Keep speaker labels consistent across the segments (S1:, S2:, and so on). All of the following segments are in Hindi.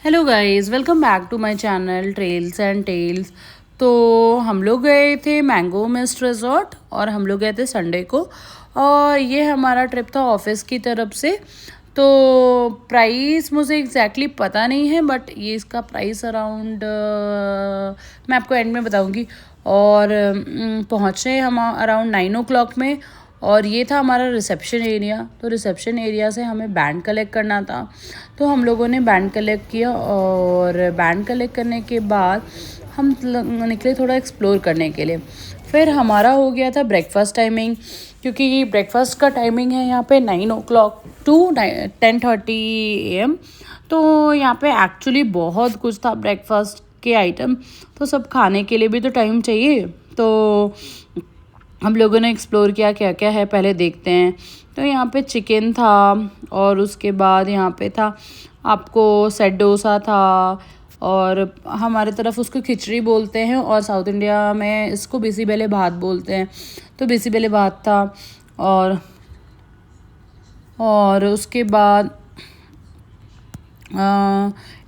S1: Hello guys, welcome back to my channel trails and tales. तो हम लोग गए थे मैंगो मिस्ट रिजॉर्ट और हम लोग गए थे संडे को। और ये हमारा ट्रिप था ऑफिस की तरफ से। तो प्राइस मुझे एग्जैक्टली पता नहीं है, बट ये इसका प्राइस अराउंड मैं आपको एंड में बताऊंगी। और पहुँचे हम अराउंड 9 o'clock में। और ये था हमारा रिसेप्शन एरिया। तो रिसेप्शन एरिया से हमें बैंड कलेक्ट करना था। तो हम लोगों ने बैंड कलेक्ट किया और बैंड कलेक्ट करने के बाद हम निकले थोड़ा एक्सप्लोर करने के लिए। फिर हमारा हो गया था ब्रेकफास्ट टाइमिंग, क्योंकि ब्रेकफास्ट का टाइमिंग है यहाँ पे 9 o'clock टू 10:30 AM। तो यहाँ पे एक्चुअली बहुत कुछ था ब्रेकफास्ट के आइटम। तो सब खाने के लिए भी तो टाइम चाहिए। तो हम लोगों ने एक्सप्लोर किया क्या क्या है, पहले देखते हैं। तो यहाँ पे चिकन था और उसके बाद यहाँ पे था आपको सेट डोसा था। और हमारे तरफ उसको खिचड़ी बोलते हैं और साउथ इंडिया में इसको बिसीबेले भात बोलते हैं। तो बिसीबेले भात था। और उसके बाद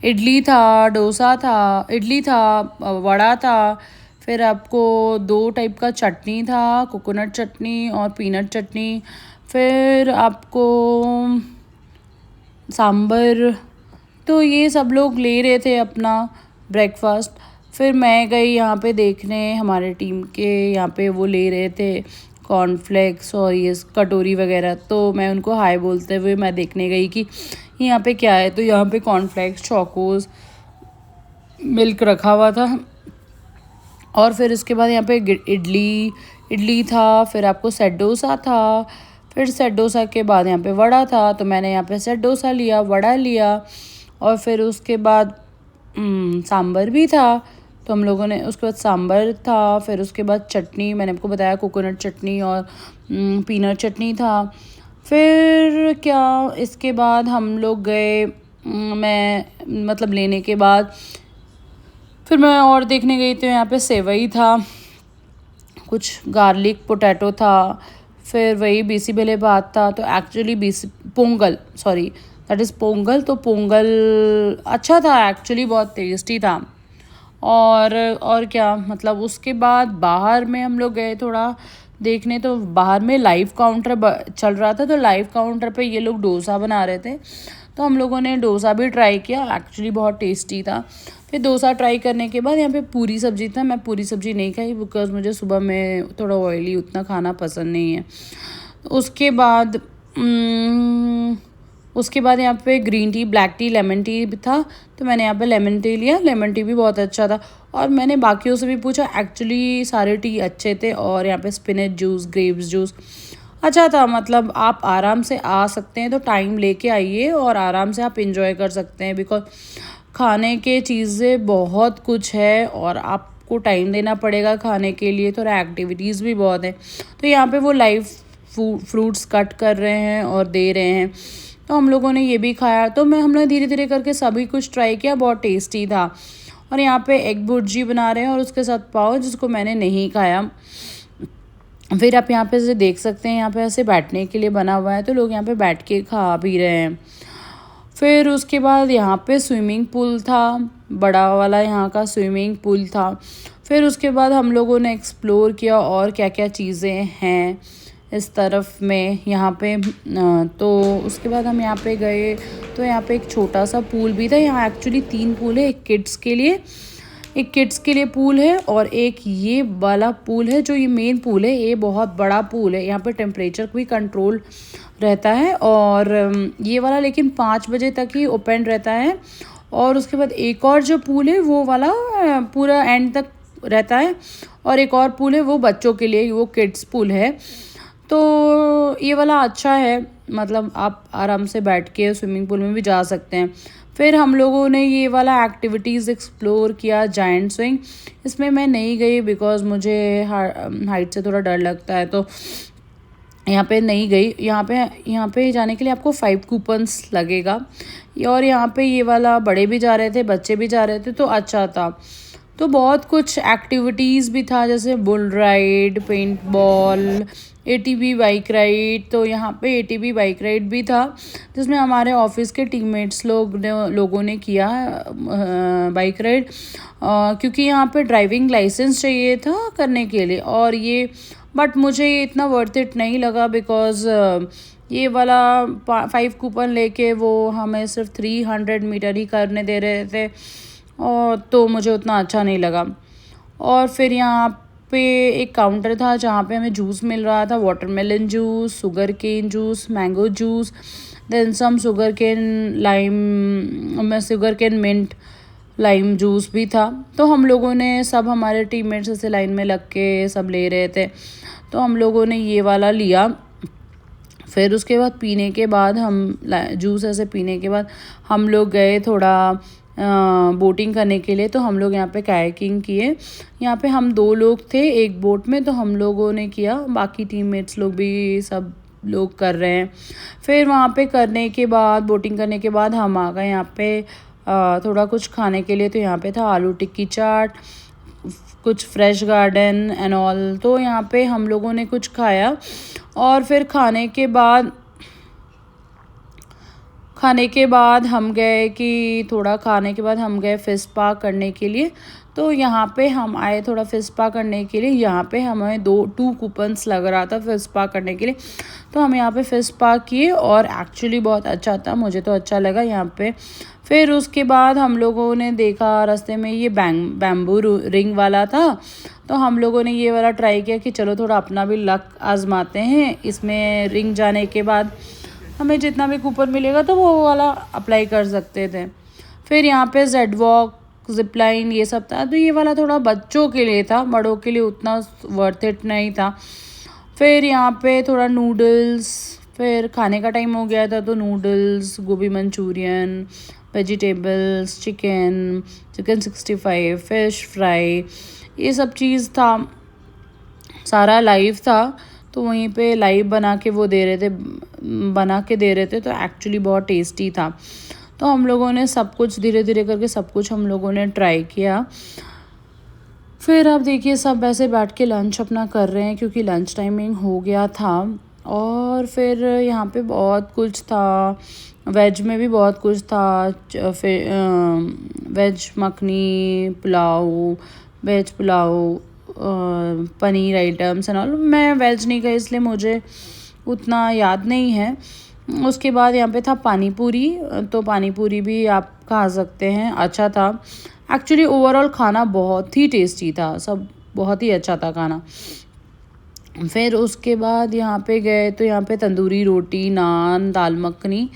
S1: इडली था, डोसा था, इडली था, वड़ा था। फिर आपको 2 टाइप का चटनी था, कोकोनट चटनी और पीनट चटनी। फिर आपको सांबर। तो ये सब लोग ले रहे थे अपना ब्रेकफास्ट। फिर मैं गई यहाँ पे देखने, हमारे टीम के यहाँ पे वो ले रहे थे कॉर्नफ्लेक्स और ये कटोरी वगैरह। तो मैं उनको हाय बोलते हुए मैं देखने गई कि यहाँ पे क्या है। तो यहाँ पे कॉर्नफ्लेक्स, चोकोस, मिल्क रखा हुआ था। और फिर इसके बाद यहाँ पे इडली इडली था। फिर आपको सेट डोसा था। फिर सेट डोसा के बाद यहाँ पे वड़ा था। तो मैंने यहाँ पे सेट डोसा लिया, वड़ा लिया। और फिर उसके बाद सांबर भी था। तो हम लोगों ने उसके बाद सांबर था। फिर उसके बाद चटनी, मैंने आपको बताया कोकोनट चटनी और पीनट चटनी था। फिर क्या इसके बाद हम लोग गए, मैं मतलब लेने के बाद फिर मैं और देखने गई। तो यहाँ पे सेवई था, कुछ गार्लिक पोटैटो था। फिर वही बिसीबेले भात था। तो actually Pongal, sorry, that is Pongal. तो पोंगल अच्छा था एक्चुअली, बहुत टेस्टी था। और क्या मतलब उसके बाद बाहर में हम लोग गए थोड़ा देखने। तो बाहर में लाइव काउंटर चल रहा था। तो लाइव काउंटर पे ये लोग डोसा बना रहे थे। तो हम लोगों ने डोसा भी ट्राई किया, एक्चुअली बहुत टेस्टी था। फिर डोसा ट्राई करने के बाद यहाँ पे पूरी सब्जी था। मैं पूरी सब्जी नहीं खाई बिकॉज मुझे सुबह में थोड़ा ऑयली उतना खाना पसंद नहीं है। उसके बाद यहाँ पे green tea, black T, lemon tea भी था। तो मैंने यहाँ पे लेमन टी लिया। लेमन टी भी बहुत अच्छा था। और मैंने बाकियों से भी पूछा, एक्चुअली सारे टी अच्छे थे। और यहाँ पे स्पिनच जूस, ग्रेप्स जूस अच्छा था। मतलब आप आराम से आ सकते हैं, तो टाइम लेके आइए और आराम से आप इंजॉय कर सकते हैं। बिकॉज खाने के चीज़ें बहुत कुछ है और आपको टाइम देना पड़ेगा खाने के लिए। तो एक्टिविटीज़ भी बहुत है। तो यहाँ पे वो लाइव फ्रूट्स कट कर रहे हैं और दे रहे हैं। तो हम लोगों ने ये भी खाया। तो हमने धीरे धीरे करके सभी कुछ ट्राई किया, बहुत टेस्टी था। और यहाँ पे एग भुर्जी बना रहे हैं और उसके साथ पाव, जिसको मैंने नहीं खाया। फिर आप यहाँ पे से देख सकते हैं, यहाँ पे ऐसे बैठने के लिए बना हुआ है। तो लोग यहाँ पे बैठ के खा पी रहे हैं। फिर उसके बाद यहाँ पे स्विमिंग पूल था, बड़ा वाला यहाँ का स्विमिंग पूल था। फिर उसके बाद हम लोगों ने एक्सप्लोर किया और क्या क्या चीज़ें हैं इस तरफ में यहाँ पे। तो उसके बाद हम यहाँ पे गए। तो यहाँ पे एक छोटा सा पूल भी था। यहाँ एक्चुअली 3 पूल है, एक किड्स के लिए पूल है और एक ये वाला पूल है जो ये मेन पूल है। ये बहुत बड़ा पूल है। यहाँ पे टेम्परेचर भी कंट्रोल रहता है। और ये वाला लेकिन 5 बजे तक ही ओपन रहता है। और उसके बाद एक और जो पूल है वो वाला पूरा एंड तक रहता है। और एक और पूल है वो बच्चों के लिए, वो किड्स पूल है। तो ये वाला अच्छा है, मतलब आप आराम से बैठ के स्विमिंग पूल में भी जा सकते हैं। फिर हम लोगों ने ये वाला एक्टिविटीज़ एक्सप्लोर किया, जायंट स्विंग। इसमें मैं नहीं गई बिकॉज मुझे हाइट से थोड़ा डर लगता है। तो यहाँ पे नहीं गई। यहाँ पे जाने के लिए आपको 5 कूपन्स लगेगा। और यहाँ पे ये वाला बड़े भी जा रहे थे, बच्चे भी जा रहे थे, तो अच्छा था। तो बहुत कुछ एक्टिविटीज़ भी था, जैसे bull ride, paintball ATV bike ride. तो यहाँ पे एटीवी बाइक राइड भी था जिसमें हमारे ऑफिस के टीममेट्स लोगों ने किया बाइक राइड, क्योंकि यहाँ पे ड्राइविंग लाइसेंस चाहिए था करने के लिए। और ये बट मुझे ये इतना वर्थ इट नहीं लगा, बिकॉज़ ये वाला 5 कूपन लेके वो हमें सिर्फ 300 मीटर ही करने दे रहे थे, और तो मुझे उतना अच्छा नहीं लगा। और फिर यहाँ पे एक काउंटर था जहाँ पे हमें जूस मिल रहा था, watermelon juice, sugarcane juice, mango juice, then some sugarcane mint lime juice भी था। तो हम लोगों ने सब, हमारे टीममेट्स ऐसे लाइन में लग के सब ले रहे थे, तो हम लोगों ने ये वाला लिया। फिर उसके बाद पीने के बाद जूस ऐसे पीने के बाद हम लोग गए थोड़ा बोटिंग करने के लिए। तो हम लोग यहाँ पे कायाकिंग किए। यहाँ पे हम 2 लोग थे एक बोट में, तो हम लोगों ने किया, बाकी टीममेट्स लोग भी सब लोग कर रहे हैं। फिर वहाँ पे करने के बाद, बोटिंग करने के बाद हम आ गए यहाँ पे थोड़ा कुछ खाने के लिए। तो यहाँ पे था आलू टिक्की चाट, कुछ फ्रेश गार्डन एंड ऑल। तो यहाँ पे हम लोगों ने कुछ खाया, और फिर खाने के बाद हम गए फिश स्पा करने के लिए। तो यहाँ पे हम आए थोड़ा फिश स्पा करने के लिए। यहाँ पे हमें 2 कूपन्स लग रहा था फिश स्पा करने के लिए, तो हम यहाँ पे फिश स्पा किए, और एक्चुअली बहुत अच्छा था, मुझे तो अच्छा लगा यहाँ पे। फिर उसके बाद हम लोगों ने देखा रास्ते में ये बैम्बू रिंग वाला था, तो हम लोगों ने ये वाला ट्राई किया कि चलो थोड़ा अपना भी लक आजमाते हैं। इसमें रिंग जाने के बाद हमें जितना भी कूपन मिलेगा तो वो वाला अप्लाई कर सकते थे। फिर यहाँ पे जेड वॉक, जिपलाइन ये सब था, तो ये वाला थोड़ा बच्चों के लिए था, बड़ों के लिए उतना वर्थ इट नहीं था। फिर यहाँ पे थोड़ा नूडल्स, फिर खाने का टाइम हो गया था तो नूडल्स, गोभी Manchurian, vegetables, chicken 65, fish fry, ये सब चीज़ था, सारा लाइव था। तो वहीं पे लाइव बना के दे रहे थे, तो एक्चुअली बहुत टेस्टी था। तो हम लोगों ने सब कुछ धीरे धीरे करके सब कुछ हम लोगों ने ट्राई किया। फिर अब देखिए सब ऐसे बैठ के लंच अपना कर रहे हैं, क्योंकि लंच टाइमिंग हो गया था। और फिर यहाँ पे बहुत कुछ था, वेज में भी बहुत कुछ था, फिर veg makhani pulao, veg pulao, paneer items and all. मैं वेज नहीं गई इसलिए मुझे उतना याद नहीं है। उसके बाद यहाँ पे था पानी पूरी, तो पानी पूरी भी आप खा सकते हैं, अच्छा था एक्चुअली। ओवरऑल खाना बहुत ही टेस्टी था, सब बहुत ही अच्छा था खाना। फिर उसके बाद यहाँ पे गए तो यहाँ पे तंदूरी रोटी, नान, दाल मखनी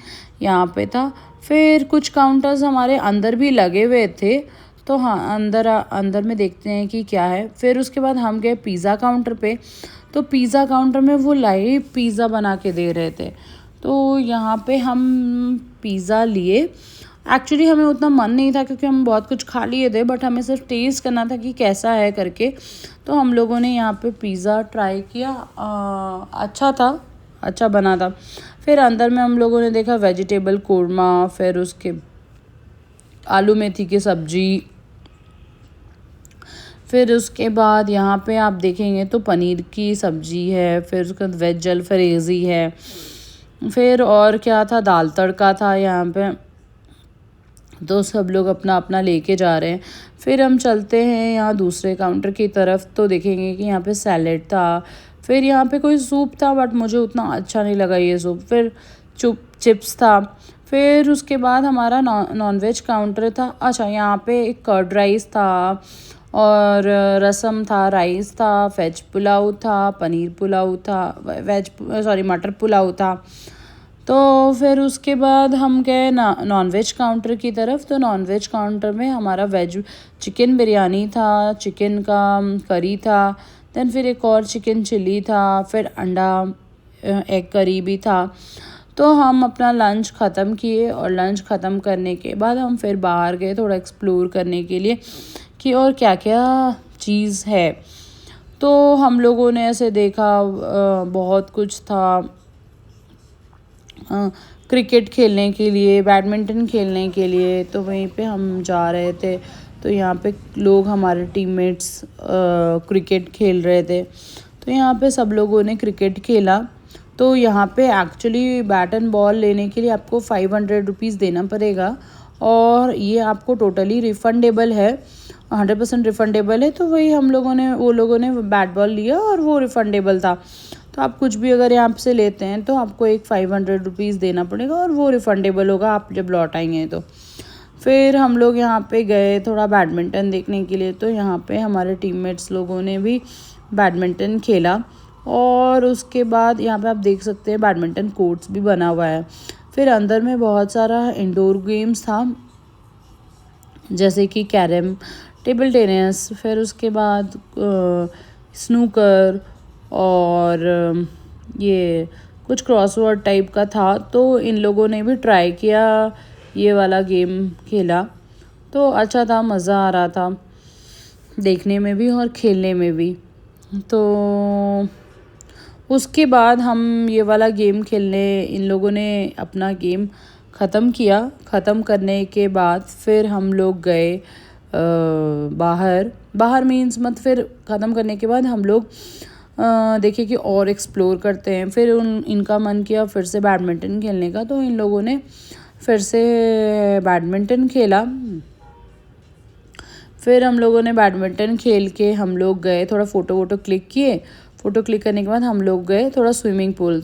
S1: यहाँ पे था। फिर कुछ काउंटर्स हमारे अंदर भी लगे हुए थे, तो हाँ अंदर में देखते हैं कि क्या है। फिर उसके बाद हम गए पिज़्ज़ा काउंटर पे, तो पिज़्ज़ा काउंटर में वो लाइव पिज़्ज़ा बना के दे रहे थे, तो यहाँ पे हम पिज़्ज़ा लिए। एक्चुअली हमें उतना मन नहीं था क्योंकि हम बहुत कुछ खा लिए थे, बट हमें सिर्फ टेस्ट करना था कि कैसा है करके। तो हम लोगों ने यहाँ पे पिज़्ज़ा ट्राई किया, अच्छा था, अच्छा बना था। फिर अंदर में हम लोगों ने देखा वेजिटेबल कोरमा, फिर उसके आलू मेथी की सब्जी, फिर उसके बाद यहाँ पे आप देखेंगे तो पनीर की सब्जी है, फिर उसके बाद वेज जलफरेज़ी है, फिर और क्या था, दाल तड़का था यहाँ पे। तो सब लोग अपना अपना लेके जा रहे हैं। फिर हम चलते हैं यहाँ दूसरे काउंटर की तरफ, तो देखेंगे कि यहाँ पे सैलेड था, फिर यहाँ पे कोई सूप था, बट मुझे उतना अच्छा नहीं लगा ये सूप। फिर चिप्स था। फिर उसके बाद हमारा नॉन वेज काउंटर था। अच्छा, यहाँ पे एक कर्ड राइस था, और रसम था, राइस था, वेज पुलाव था, पनीर पुलाव था, मटर पुलाव था। तो फिर उसके बाद हम गए नॉन वेज काउंटर की तरफ। तो नॉन वेज काउंटर में हमारा वेज चिकन बिरयानी था, चिकन का करी था, देन फिर एक और चिकन चिल्ली था, फिर अंडा एग करी भी था। तो हम अपना लंच ख़त्म किए, और लंच ख़त्म करने के बाद हम फिर बाहर गए थोड़ा एक्सप्लोर करने के लिए कि और क्या क्या चीज़ है। तो हम लोगों ने ऐसे देखा, बहुत कुछ था, क्रिकेट खेलने के लिए, बैडमिंटन खेलने के लिए, तो वहीं पे हम जा रहे थे। तो यहाँ पे लोग, हमारे टीममेट्स क्रिकेट खेल रहे थे, तो तो यहाँ पे सब लोगों ने क्रिकेट खेला। तो यहाँ पे एक्चुअली बैट एंड बॉल लेने के लिए आपको 500 रुपीज़ देना पड़ेगा और ये आपको टोटली रिफ़ंडेबल है, 100% रिफ़ंडेबल है। तो वही वो लोगों ने बैट बॉल लिया और वो रिफ़ंडेबल था। तो आप कुछ भी अगर यहाँ से लेते हैं तो आपको एक 500 रुपीज़ देना पड़ेगा और वो रिफ़ंडेबल होगा आप जब लौट आएंगे तो। फिर हम लोग यहाँ पे गए थोड़ा बैडमिंटन देखने के लिए। तो यहाँ पे हमारे टीममेट्स लोगों ने भी बैडमिंटन खेला और उसके बाद यहाँ पे आप देख सकते हैं बैडमिंटन कोर्ट्स भी बना हुआ है। फिर अंदर में बहुत सारा इंडोर गेम्स था जैसे कि कैरम, टेबल टेनिस, फिर उसके बाद स्नूकर और ये कुछ क्रॉसवर्ड टाइप का था। तो इन लोगों ने भी ट्राई किया, ये वाला गेम खेला तो अच्छा था, मज़ा आ रहा था देखने में भी और खेलने में भी। तो उसके बाद हम ये वाला गेम खेलने इन लोगों ने अपना गेम ख़त्म किया। ख़त्म करने के बाद फिर हम लोग गए बाहर मीन्स मत फिर ख़त्म करने के बाद हम लोग देखे कि और एक्सप्लोर करते हैं। फिर इनका मन किया फिर से बैडमिंटन खेलने का। तो इन लोगों ने फिर से बैडमिंटन खेला। फिर हम लोगों ने बैडमिंटन खेल के हम लोग गए थोड़ा फ़ोटो क्लिक किए। फ़ोटो क्लिक करने के बाद हम लोग गए थोड़ा स्विमिंग पूल।